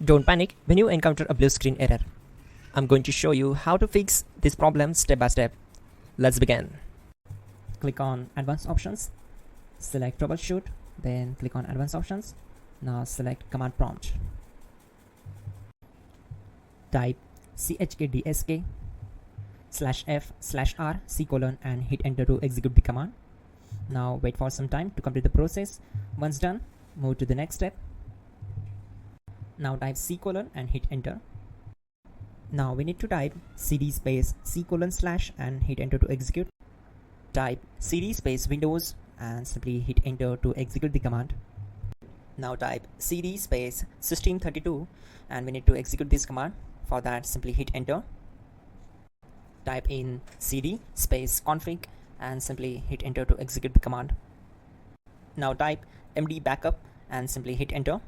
Don't panic when you encounter a blue screen error. I'm going to show you how to fix this problem step by step. Let's begin. Click on Advanced Options, select Troubleshoot, then click on Advanced Options. Now select Command Prompt. Type chkdsk/f/r c:, and hit enter to execute the command. Now wait for some time to complete the process. Once done, move to the next step. Now type c:, and hit enter. Now we need to type cd space c:/ and hit enter to execute. Type cd space Windows and simply hit enter to execute the command. Now type cd space system32 and we need to execute this command. For that, simply hit enter. Type in cd space config and simply hit enter to execute the command. Now type md backup and simply hit enter.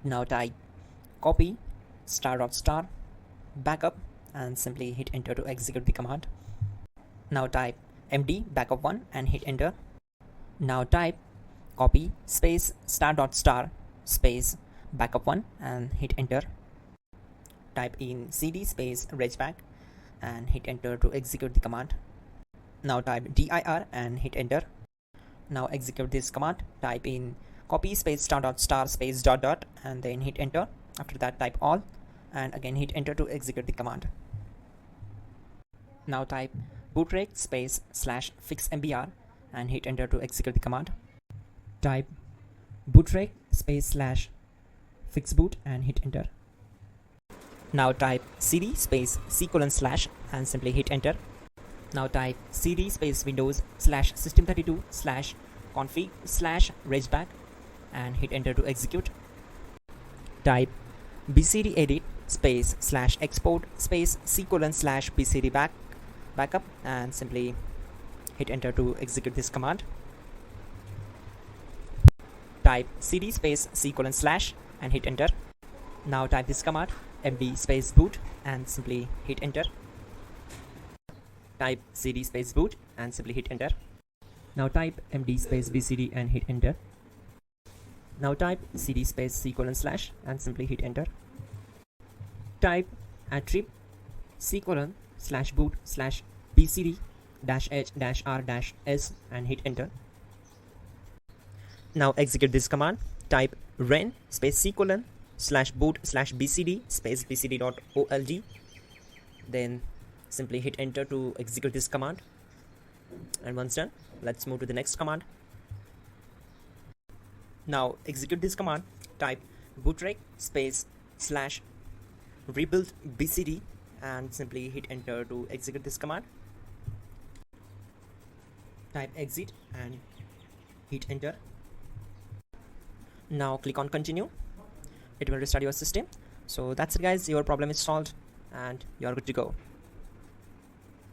Now type copy *** backup and simply hit enter to execute the command. Now type md backup1 and hit enter. Now type copy space ** space backup1 and hit enter. Type in cd space regback and hit enter to execute the command. Now type dir and hit enter. Now execute this command. Type in copy space ** space ... and then hit enter. After that, type all and again hit enter to execute the command. Now type bootrec space /fixmbr and hit enter to execute the command. Type bootrec space /fixboot and hit enter. Now type cd space c:/ and simply hit enter. Now type cd space Windows /system32 /config /regback and hit enter to execute. Type bcd edit space /export space c:/ bcd backup and simply hit enter to execute this command. Type cd space c:/ and hit enter. Now type this command md space boot and simply hit enter. Type cd space boot and simply hit enter. Now type md space bcd and hit enter. Now type cd space c:/ and simply hit enter. Type attrib c:/boot /bcd -h-r-s and hit enter. Now execute this command. Type ren space c:/boot /bcd space bcd.old. Then simply hit enter to execute this command. And once done, let's move to the next command. Now execute this command. Type bootrec space /rebuild bcd and simply hit enter to execute this command. Type exit and hit enter. Now click on continue. It will restart your system. So that's it guys, your problem is solved and you are good to go.